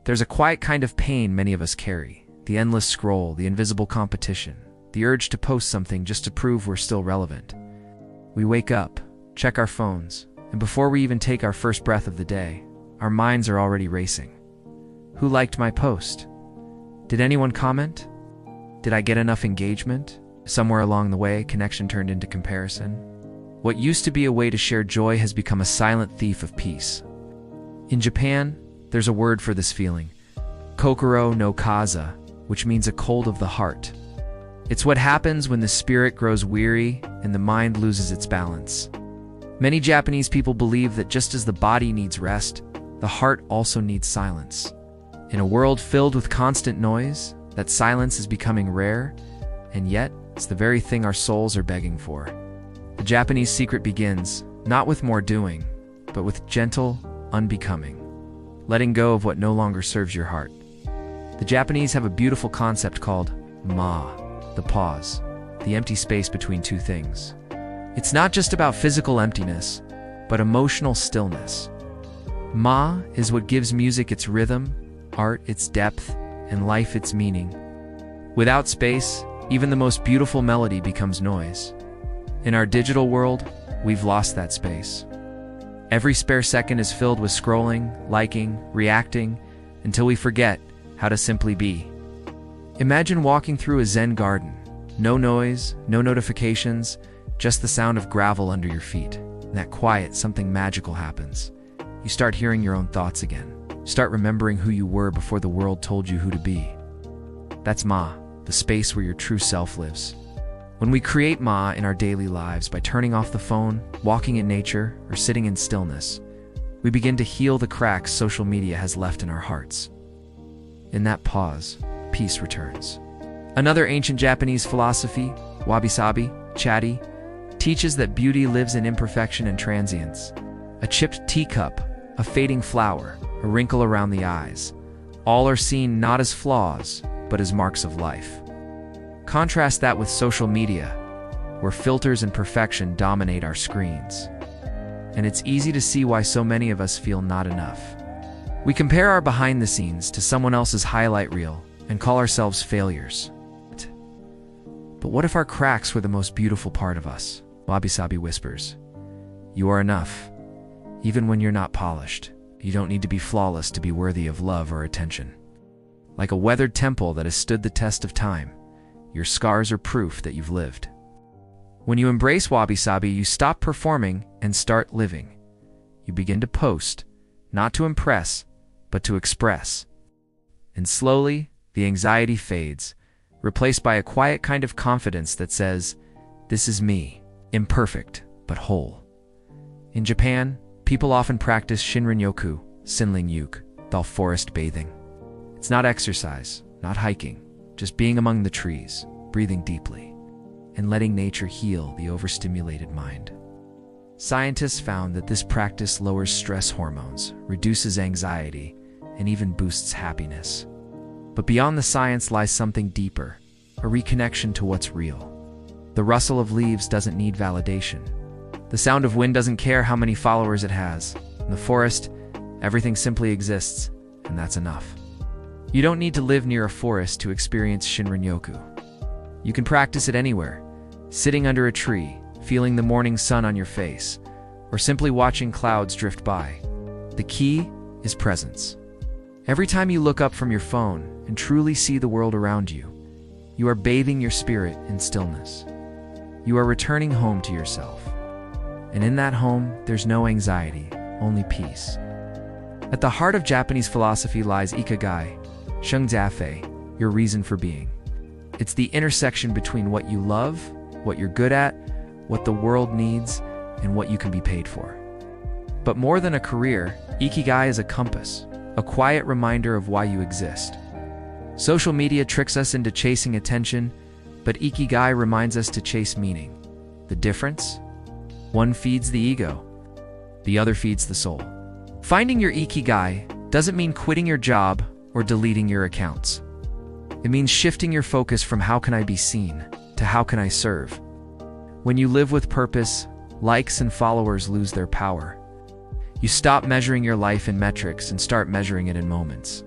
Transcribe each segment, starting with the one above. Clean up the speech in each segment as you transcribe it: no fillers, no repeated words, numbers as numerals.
There's a quiet kind of pain many of us carry. The endless scroll, the invisible competition, the urge to post something just to prove we're still relevant. We wake up, check our phones, and before we even take our first breath of the day, our minds are already racing. Who liked my post? Did anyone comment? Did I get enough engagement? Somewhere along the way, connection turned into comparison. What used to be a way to share joy has become a silent thief of peace. In Japan, there's a word for this feeling, kokoro no kaza, which means a cold of the heart. It's what happens when the spirit grows weary and the mind loses its balance. Many Japanese people believe that just as the body needs rest, the heart also needs silence. In a world filled with constant noise, that silence is becoming rare, and yet it's the very thing our souls are begging for. The Japanese secret begins, not with more doing, but with gentle unbecoming, letting go of what no longer serves your heart. The Japanese have a beautiful concept called ma, the pause, the empty space between two things. It's not just about physical emptiness, but emotional stillness. Ma is what gives music its rhythm, art its depth, and life its meaning. Without space, even the most beautiful melody becomes noise. In our digital world, we've lost that space. Every spare second is filled with scrolling, liking, reacting, until we forget how to simply be. Imagine walking through a Zen garden. No noise, no notifications, just the sound of gravel under your feet. In that quiet, something magical happens. You start hearing your own thoughts again. Start remembering who you were before the world told you who to be. That's Ma, the space where your true self lives. When we create Ma in our daily lives by turning off the phone, walking in nature, or sitting in stillness, we begin to heal the cracks social media has left in our hearts. In that pause, peace returns. Another ancient Japanese philosophy, Wabi Sabi, Chatty, teaches that beauty lives in imperfection and transience. A chipped teacup, a fading flower, a wrinkle around the eyes, all are seen not as flaws, but as marks of life. Contrast that with social media, where filters and perfection dominate our screens. And it's easy to see why so many of us feel not enough. We compare our behind the scenes to someone else's highlight reel and call ourselves failures. But what if our cracks were the most beautiful part of us? Wabi Sabi whispers, "You are enough. Even when you're not polished, you don't need to be flawless to be worthy of love or attention. Like a weathered temple that has stood the test of time, your scars are proof that you've lived." When you embrace Wabi Sabi, you stop performing and start living. You begin to post, not to impress, but to express. And slowly, the anxiety fades, replaced by a quiet kind of confidence that says, "This is me, imperfect, but whole." In Japan, people often practice Shinrin-yoku, Sinling-yuke, while forest bathing. It's not exercise, not hiking, just being among the trees, breathing deeply, and letting nature heal the overstimulated mind. Scientists found that this practice lowers stress hormones, reduces anxiety, and even boosts happiness. But beyond the science lies something deeper, a reconnection to what's real. The rustle of leaves doesn't need validation. The sound of wind doesn't care how many followers it has. In the forest, everything simply exists, and that's enough. You don't need to live near a forest to experience Shinrin-yoku. You can practice it anywhere, sitting under a tree, feeling the morning sun on your face, or simply watching clouds drift by. The key is presence. Every time you look up from your phone and truly see the world around you, you are bathing your spirit in stillness. You are returning home to yourself. And in that home, there's no anxiety, only peace. At the heart of Japanese philosophy lies Ikigai, shungzafei, your reason for being. It's the intersection between what you love, what you're good at, what the world needs, and what you can be paid for. But more than a career, Ikigai is a compass, a quiet reminder of why you exist. Social media tricks us into chasing attention, but Ikigai reminds us to chase meaning. The difference? One feeds the ego, the other feeds the soul. Finding your Ikigai doesn't mean quitting your job or deleting your accounts. It means shifting your focus from how can I be seen to how can I serve. When you live with purpose, likes and followers lose their power. You stop measuring your life in metrics and start measuring it in moments.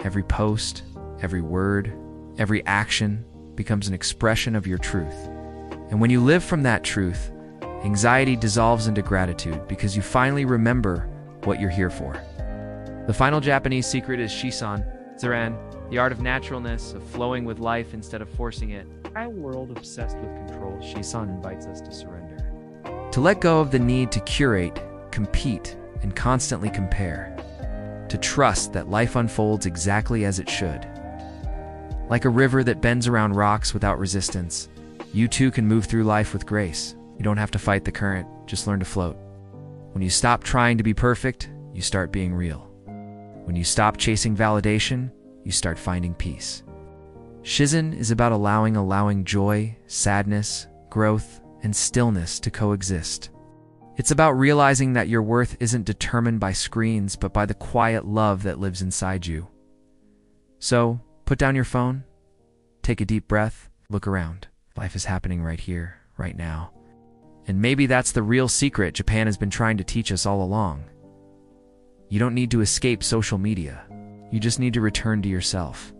Every post, every word, every action becomes an expression of your truth. And when you live from that truth, anxiety dissolves into gratitude because you finally remember what you're here for. The final Japanese secret is Shisan, Zen, the art of naturalness, of flowing with life instead of forcing it. In a world obsessed with control, Shisan invites us to surrender. To let go of the need to curate, compete, and constantly compare. To trust that life unfolds exactly as it should. Like a river that bends around rocks without resistance, you too can move through life with grace. You don't have to fight the current, just learn to float. When you stop trying to be perfect, you start being real. When you stop chasing validation, you start finding peace. Shizen is about allowing joy, sadness, growth, and stillness to coexist. It's about realizing that your worth isn't determined by screens, but by the quiet love that lives inside you. So, put down your phone, take a deep breath, look around. Life is happening right here, right now. And maybe that's the real secret Japan has been trying to teach us all along. You don't need to escape social media. You just need to return to yourself.